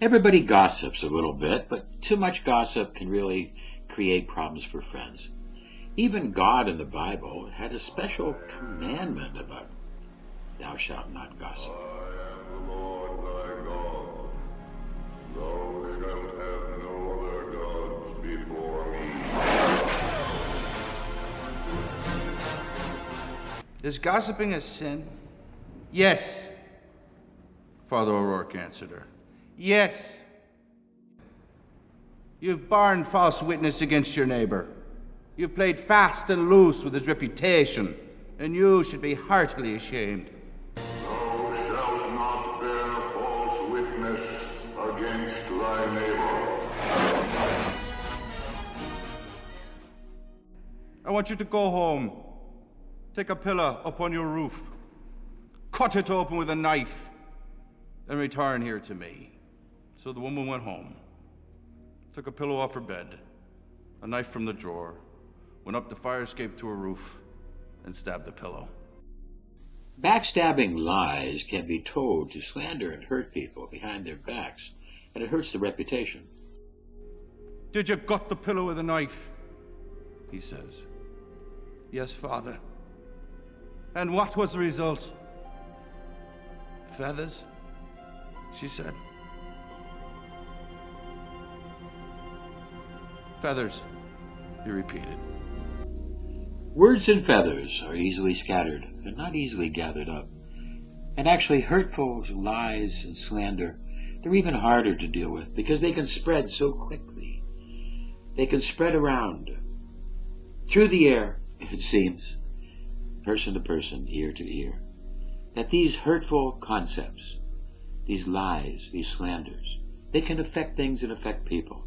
Everybody gossips a little bit, but too much gossip can really create problems for friends. Even God in the Bible had a special commandment about thou shalt not gossip. I am the Lord thy God. Thou shalt have no other gods before me. Is gossiping a sin? Yes. Father O'Rourke answered her. Yes. You've borne false witness against your neighbor. You've played fast and loose with his reputation, and you should be heartily ashamed. Thou shalt not bear false witness against thy neighbor. I want you to go home. Take a pillar up on your roof. Cut it open with a knife. Then return here to me. So the woman went home, took a pillow off her bed, a knife from the drawer, went up the fire escape to her roof, and stabbed the pillow. Backstabbing lies can be told to slander and hurt people behind their backs, and it hurts the reputation. Did you gut the pillow with a knife? He says. Yes, Father. And what was the result? Feathers, she said. Feathers, he repeated. Words and feathers are easily scattered and not easily gathered up. And actually hurtful lies and slander, they're even harder to deal with because they can spread so quickly. They can spread around through the air, it seems, person to person, ear to ear, that these hurtful concepts, these lies, these slanders, they can affect things and affect people.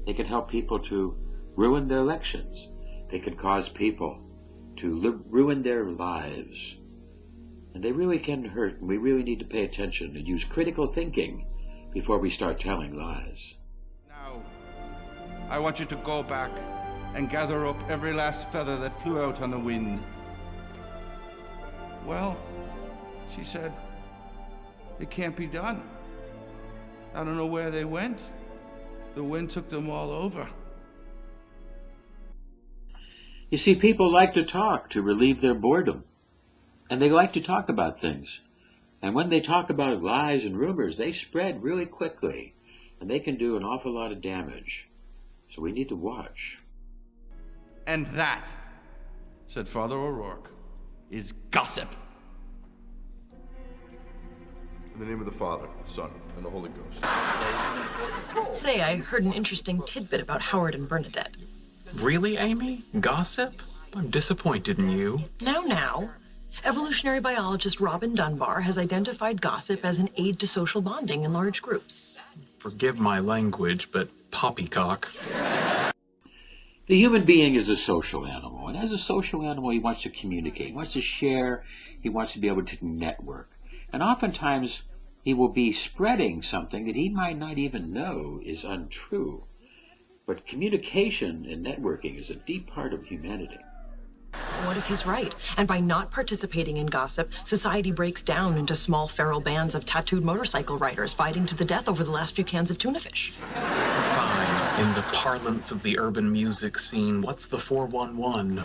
They can help people to ruin their elections. They can cause people to ruin their lives. And they really can hurt, and we really need to pay attention and use critical thinking before we start telling lies. Now, I want you to go back and gather up every last feather that flew out on the wind. Well, she said, it can't be done. I don't know where they went. The wind took them all over. You see, people like to talk to relieve their boredom. And they like to talk about things. And when they talk about lies and rumors, they spread really quickly. And they can do an awful lot of damage. So we need to watch. And that, said Father O'Rourke, is gossip. In the name of the Father, the Son, and the Holy Ghost. Say, I heard an interesting tidbit about Howard and Bernadette. Really, Amy? Gossip? I'm disappointed in you. Now. Evolutionary biologist Robin Dunbar has identified gossip as an aid to social bonding in large groups. Forgive my language, but poppycock. The human being is a social animal. And as a social animal, he wants to communicate. He wants to share. He wants to be able to network. And oftentimes, he will be spreading something that he might not even know is untrue. But communication and networking is a deep part of humanity. What if he's right? And by not participating in gossip, society breaks down into small feral bands of tattooed motorcycle riders fighting to the death over the last few cans of tuna fish. Fine. In the parlance of the urban music scene, what's the 411?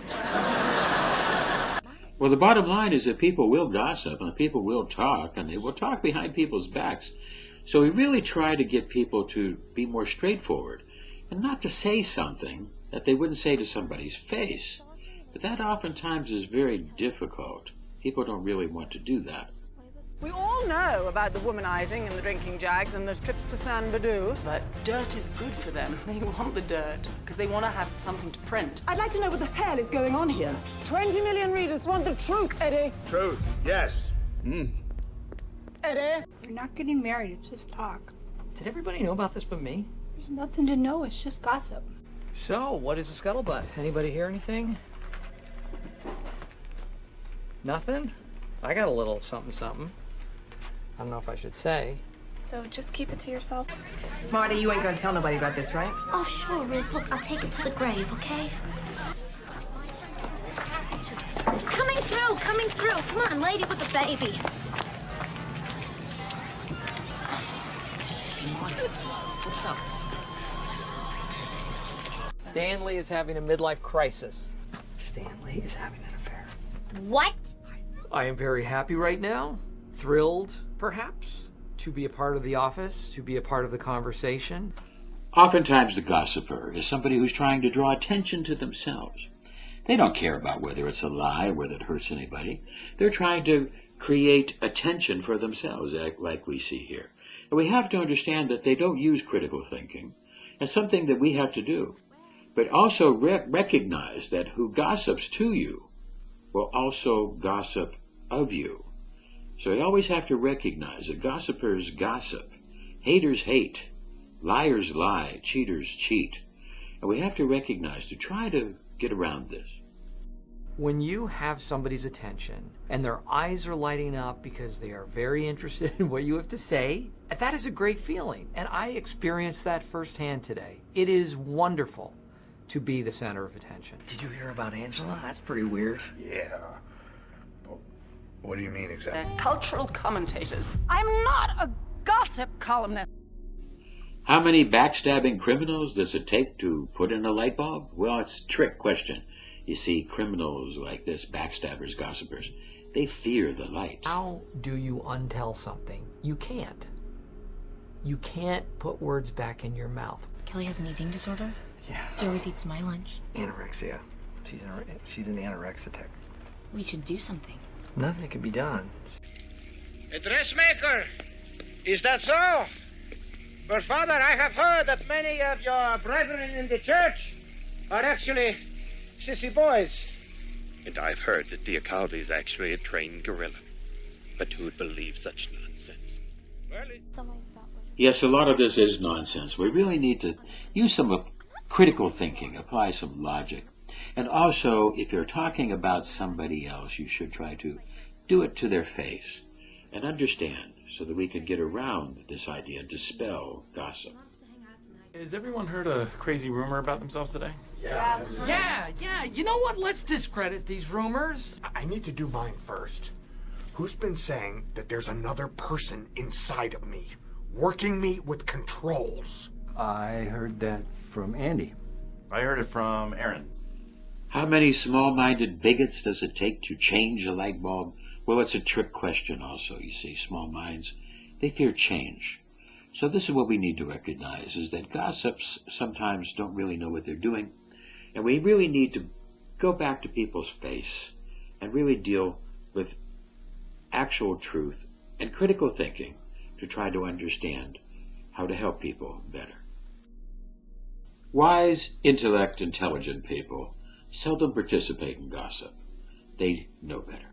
Well, the bottom line is that people will gossip and people will talk, and they will talk behind people's backs. So we really try to get people to be more straightforward and not to say something that they wouldn't say to somebody's face. But that oftentimes is very difficult. People don't really want to do that. We all know about the womanizing and the drinking jags and the trips to San Badoo, but dirt is good for them. They want the dirt because they want to have something to print. I'd like to know what the hell is going on here. 20 million readers want the truth, Eddie. Truth, yes. Eddie? We're not getting married, it's just talk. Did everybody know about this but me? There's nothing to know, it's just gossip. So, what is the scuttlebutt? Anybody hear anything? Nothing? I got a little something. I don't know if I should say. So just keep it to yourself. Marty, you ain't gonna tell nobody about this, right? Oh, sure, Riz. Look, I'll take it to the grave, okay? Coming through. Come on, lady with the baby. What's up? Stanley is having a midlife crisis. Stanley is having an affair. What? I am very happy right now. Thrilled, perhaps, to be a part of the office, to be a part of the conversation. Oftentimes the gossiper is somebody who's trying to draw attention to themselves. They don't care about whether it's a lie or whether it hurts anybody. They're trying to create attention for themselves, like we see here. And we have to understand that they don't use critical thinking. It's something that we have to do. But also recognize that who gossips to you will also gossip of you. So you always have to recognize that gossipers gossip, haters hate, liars lie, cheaters cheat. And we have to recognize to try to get around this. When you have somebody's attention and their eyes are lighting up because they are very interested in what you have to say, that is a great feeling. And I experienced that firsthand today. It is wonderful to be the center of attention. Did you hear about Angela? That's pretty weird. Yeah. What do you mean exactly? They're cultural commentators. I'm not a gossip columnist. How many backstabbing criminals does it take to put in a light bulb? Well, it's a trick question. You see, criminals like this, backstabbers, gossipers, they fear the light. How do you untell something? You can't. You can't put words back in your mouth. Kelly has an eating disorder? Yeah. She always eats my lunch. Anorexia. She's an anorexitic. We should do something. Nothing can be done. A dressmaker? Is that so? But Father, I have heard that many of your brethren in the church are actually sissy boys. And I've heard that Diacaldi is actually a trained gorilla. But who'd believe such nonsense? Yes, a lot of this is nonsense. We really need to use some critical thinking, apply some logic. And also, if you're talking about somebody else, you should try to do it to their face and understand so that we can get around this idea and dispel gossip. Has everyone heard a crazy rumor about themselves today? Yes. Yeah. You know what? Let's discredit these rumors. I need to do mine first. Who's been saying that there's another person inside of me, working me with controls? I heard that from Andy. I heard it from Aaron. How many small-minded bigots does it take to change a light bulb? Well, it's a trick question also. You see, small minds, they fear change. So this is what we need to recognize, is that gossips sometimes don't really know what they're doing. And we really need to go back to people's face and really deal with actual truth and critical thinking to try to understand how to help people better. Wise, intelligent people seldom participate in gossip. They know better.